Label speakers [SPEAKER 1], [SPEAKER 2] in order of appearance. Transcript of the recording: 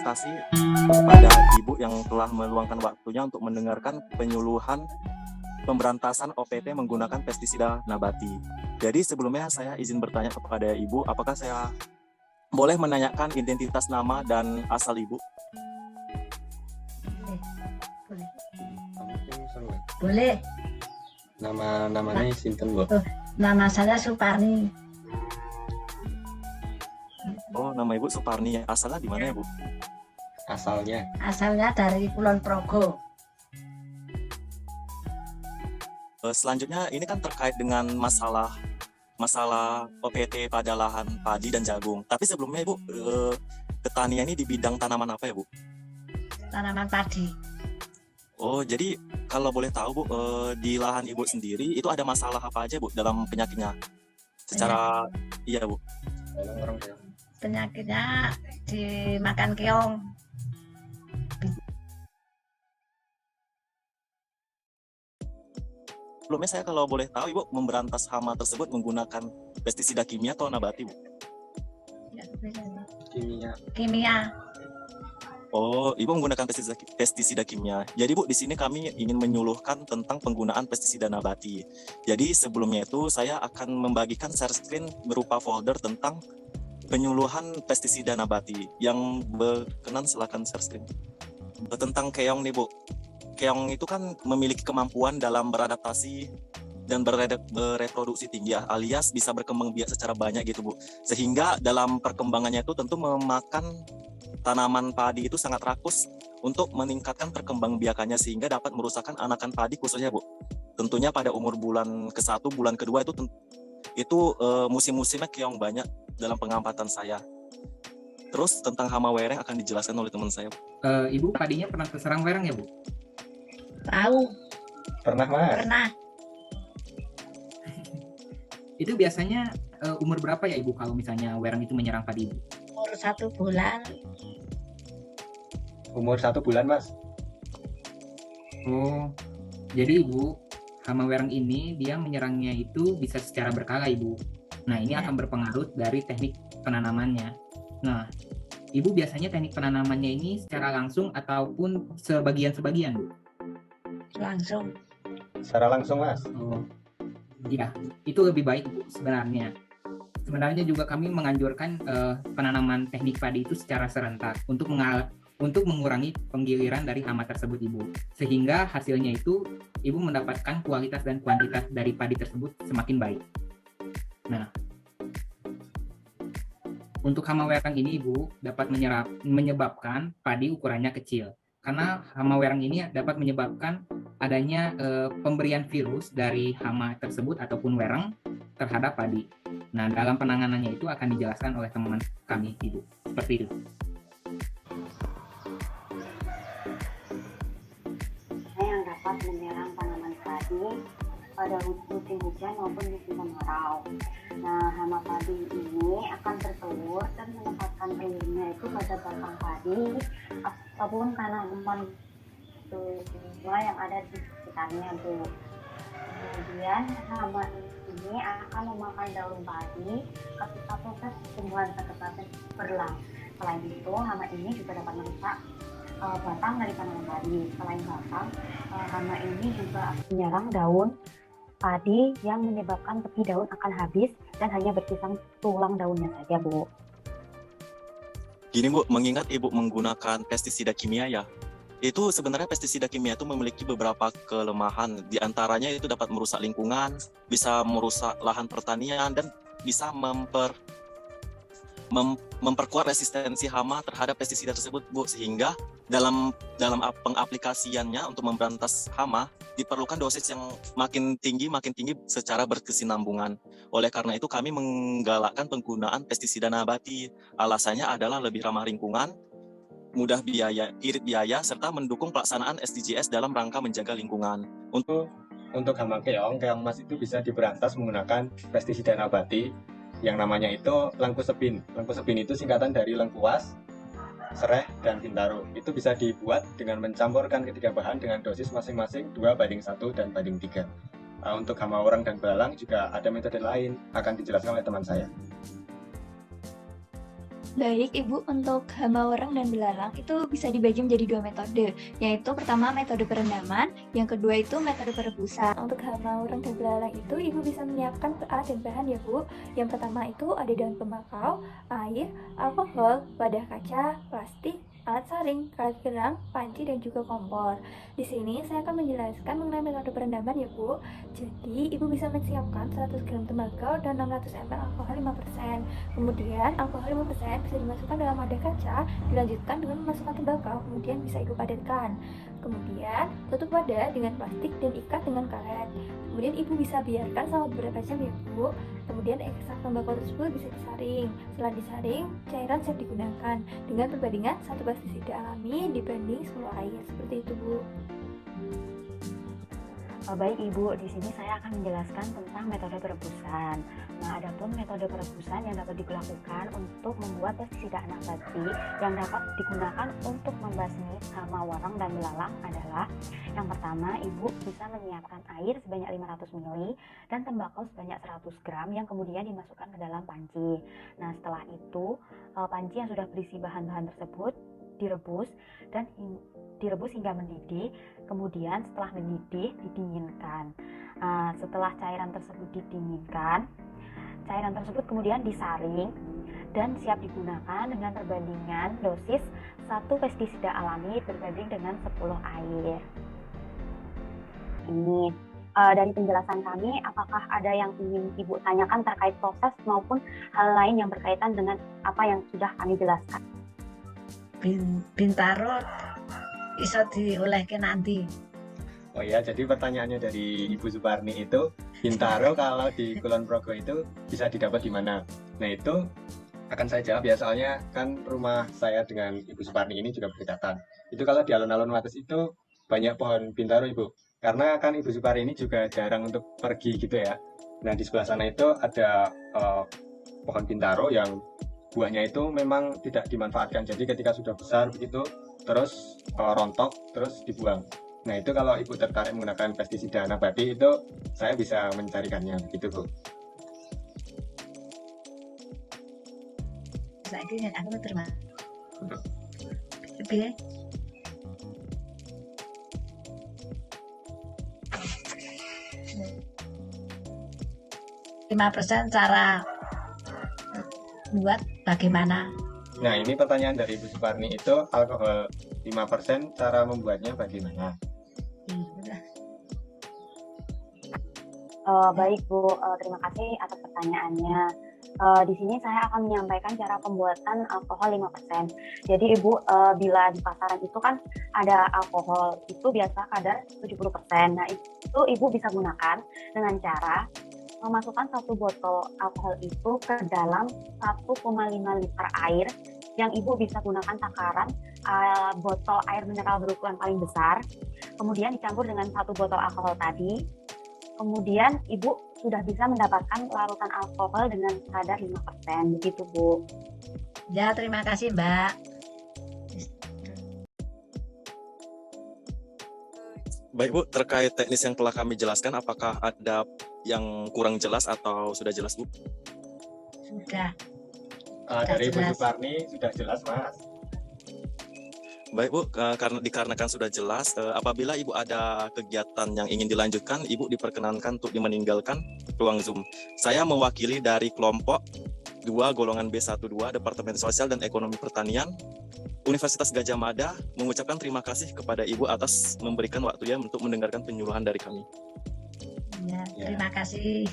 [SPEAKER 1] kasih kepada Ibu yang telah meluangkan waktunya untuk mendengarkan penyuluhan pemberantasan OPT menggunakan pestisida nabati. Jadi sebelumnya saya izin bertanya kepada Ibu, apakah saya boleh menanyakan identitas nama dan asal Ibu?
[SPEAKER 2] Boleh.
[SPEAKER 3] Namanya sinten, Bu?
[SPEAKER 2] Nama saya Suparni.
[SPEAKER 1] Oh, nama Ibu Suparni. Asalnya di mana ya, Bu?
[SPEAKER 2] Asalnya dari Kulon Progo.
[SPEAKER 1] Selanjutnya ini kan terkait dengan masalah OPT pada lahan padi dan jagung. Tapi sebelumnya Ibu, petani ini di bidang tanaman apa ya, Bu?
[SPEAKER 2] Tanaman padi.
[SPEAKER 1] Oh, jadi kalau boleh tahu Bu, di lahan Ibu sendiri itu ada masalah apa aja Bu dalam penyakitnya? Secara iya Bu.
[SPEAKER 2] Penyakitnya dimakan keong.
[SPEAKER 1] Sebelumnya saya kalau boleh tahu Ibu memberantas hama tersebut menggunakan pestisida kimia atau nabati Bu?
[SPEAKER 2] Kimia.
[SPEAKER 1] Oh, Ibu menggunakan pestisida kimia. Jadi Bu, di sini kami ingin menyuluhkan tentang penggunaan pestisida nabati. Jadi sebelumnya itu saya akan membagikan share screen berupa folder tentang penyuluhan pestisida nabati. Yang berkenan silakan share screen. Tentang keong nih Bu. Keong itu kan memiliki kemampuan dalam beradaptasi dan bereproduksi tinggi ya, alias bisa berkembang biak secara banyak gitu Bu. Sehingga dalam perkembangannya itu tentu memakan tanaman padi itu sangat rakus untuk meningkatkan perkembangbiakannya sehingga dapat merusakkan anakan padi khususnya Bu. Tentunya pada umur bulan ke-1, bulan kedua itu musim-musimnya keong banyak dalam pengamatan saya. Terus tentang hama wereng akan dijelaskan oleh teman saya.
[SPEAKER 4] Ibu padinya pernah terserang wereng ya Bu?
[SPEAKER 2] Tahu.
[SPEAKER 3] Pernah, Mas?
[SPEAKER 2] Pernah.
[SPEAKER 4] Itu biasanya umur berapa ya Ibu kalau misalnya wereng itu menyerang padi Ibu?
[SPEAKER 2] Umur 1 bulan.
[SPEAKER 3] Umur 1 bulan, Mas.
[SPEAKER 4] Oh, jadi Ibu, hama wereng ini dia menyerangnya itu bisa secara berkala Ibu. Nah, ini akan berpengaruh dari teknik penanamannya. Nah, Ibu biasanya teknik penanamannya ini secara langsung ataupun sebagian-sebagian Bu?
[SPEAKER 2] Langsung.
[SPEAKER 3] Secara langsung, Mas.
[SPEAKER 4] Oh, iya, itu lebih baik Bu sebenarnya. Sebenarnya juga kami menganjurkan penanaman teknik padi itu secara serentak untuk mengurangi penggiliran dari hama tersebut Ibu. Sehingga hasilnya itu Ibu mendapatkan kualitas dan kuantitas dari padi tersebut semakin baik. Nah, untuk hama wereng ini Ibu dapat menyebabkan padi ukurannya kecil. Karena hama wereng ini dapat menyebabkan adanya pemberian virus dari hama tersebut ataupun wereng terhadap padi. Nah, dalam penanganannya itu akan dijelaskan oleh teman kami Ibu. Seperti itu.
[SPEAKER 5] Yang dapat menyerang tanaman padi pada musim hujan maupun musim kemarau. Nah, hama padi ini akan bertelur dan menempatkan telurnya itu pada batang padi ataupun tanaman yang ada di sekitarnya Bu. Kemudian hama ini akan memakan daun padi ketika proses pertumbuhan tanaman berlangsung. Selain itu, hama ini juga dapat merusak batang dari tanaman padi. Selain batang, hama ini juga menyerang daun padi yang menyebabkan tepi daun akan habis dan hanya bersisa tulang daunnya saja Bu.
[SPEAKER 1] Gini Bu, mengingat Ibu menggunakan pestisida kimia ya, itu sebenarnya pestisida kimia itu memiliki beberapa kelemahan. Di antaranya itu dapat merusak lingkungan, bisa merusak lahan pertanian, dan bisa memperkuat resistensi hama terhadap pestisida tersebut Bu. Sehingga dalam pengaplikasiannya untuk memberantas hama diperlukan dosis yang makin tinggi secara berkesinambungan. Oleh karena itu kami menggalakkan penggunaan pestisida nabati. Alasannya adalah lebih ramah lingkungan, mudah irit biaya, serta mendukung pelaksanaan SDGs dalam rangka menjaga lingkungan.
[SPEAKER 3] Untuk hama keong mas itu bisa diberantas menggunakan pestisida nabati yang namanya itu Langkusepin. Langkusepin itu singkatan dari lengkuas, sereh, dan bintaro. Itu bisa dibuat dengan mencampurkan ketiga bahan dengan dosis masing-masing 2:1 dan 3. Untuk hama orang dan belalang juga ada metode lain, akan dijelaskan oleh teman saya.
[SPEAKER 6] Baik, Ibu, untuk hama warang dan belalang itu bisa dibagi menjadi dua metode, yaitu pertama metode perendaman, yang kedua itu metode perebusan. Untuk hama warang dan belalang itu Ibu bisa menyiapkan alat dan bahan ya, Bu. Yang pertama itu ada daun tembakau, air, alkohol, wadah kaca, plastik, alat saring, karet gerang, panci, dan juga kompor. Di sini saya akan menjelaskan mengenai metode perendaman ya, Bu. Jadi, Ibu bisa menyiapkan 100 gram tembakau dan 600 ml alkohol 5%. Kemudian, alkohol 5% bisa dimasukkan dalam wadah kaca, dilanjutkan dengan memasukkan tembakau, kemudian bisa Ibu padatkan. Kemudian, tutup wadah dengan plastik dan ikat dengan karet. Kemudian Ibu bisa biarkan selama beberapa jam ya, Bu. Kemudian ekstrak tembakau tersebut bisa disaring. Setelah disaring, cairan siap digunakan dengan perbandingan 1 pestisida alami dibanding 10 air. Seperti itu, Bu.
[SPEAKER 5] Baik Ibu, di sini saya akan menjelaskan tentang metode perebusan. Nah, adapun metode perebusan yang dapat dilakukan untuk membuat pestisida nabati yang dapat digunakan untuk membasmi hama warang dan belalang adalah yang pertama, Ibu bisa menyiapkan air sebanyak 500 ml dan tembakau sebanyak 100 gram yang kemudian dimasukkan ke dalam panci. Nah, setelah itu, panci yang sudah berisi bahan-bahan tersebut direbus hingga mendidih. Kemudian setelah mendidih didinginkan. Setelah cairan tersebut didinginkan, cairan tersebut kemudian disaring dan siap digunakan dengan perbandingan dosis 1 pestisida alami berbanding dengan 10 air. Ini dari penjelasan kami, apakah ada yang ingin Ibu tanyakan terkait proses maupun hal lain yang berkaitan dengan apa yang sudah kami jelaskan?
[SPEAKER 2] Bintaro iso diolehke nanti.
[SPEAKER 3] Oh ya, jadi pertanyaannya dari Ibu Suparni itu, Bintaro kalau di Kulon Progo itu bisa didapat di mana? Nah, itu akan saya jawab ya, soalnya kan rumah saya dengan Ibu Suparni ini juga berdekatan. Itu kalau di alun-alun Wates itu banyak pohon Bintaro, Ibu. Karena kan Ibu Suparni ini juga jarang untuk pergi gitu ya. Nah, di sebelah sana itu ada pohon Bintaro yang buahnya itu memang tidak dimanfaatkan. Jadi ketika sudah besar begitu, terus rontok, terus dibuang. Nah, itu kalau Ibu tertarik menggunakan pestisida nabati itu saya bisa mencarikannya begitu, Bu.
[SPEAKER 2] Saiki yen aku terima. Piye? %, cara buat bagaimana?
[SPEAKER 3] Nah, ini pertanyaan dari Ibu Suparni itu, alkohol 5%, cara membuatnya bagaimana?
[SPEAKER 5] Baik Bu, terima kasih atas pertanyaannya. Di sini saya akan menyampaikan cara pembuatan alkohol 5%. Jadi Ibu, bila di pasaran itu kan ada alkohol itu biasa kadar 70%. Nah, itu Ibu bisa gunakan dengan cara memasukkan 1 botol alkohol itu ke dalam 1,5 liter air yang Ibu bisa gunakan takaran botol air mineral berukuran paling besar. Kemudian dicampur dengan 1 botol alkohol tadi. Kemudian Ibu sudah bisa mendapatkan larutan alkohol dengan kadar 5%. Begitu, Bu.
[SPEAKER 2] Ya, terima kasih, Mbak.
[SPEAKER 1] Baik Bu, terkait teknis yang telah kami jelaskan, apakah ada yang kurang jelas atau sudah jelas Bu?
[SPEAKER 2] Sudah.
[SPEAKER 3] Dari Ibu
[SPEAKER 2] jelas.
[SPEAKER 3] Suparni sudah jelas, Mas.
[SPEAKER 1] Baik Bu, karena dikarenakan sudah jelas, apabila Ibu ada kegiatan yang ingin dilanjutkan, Ibu diperkenankan untuk meninggalkan ruang Zoom. Saya mewakili dari kelompok 2 golongan B12 Departemen Sosial dan Ekonomi Pertanian Universitas Gadjah Mada mengucapkan terima kasih kepada Ibu atas memberikan waktunya untuk mendengarkan penyuluhan dari kami.
[SPEAKER 2] Ya, terima kasih.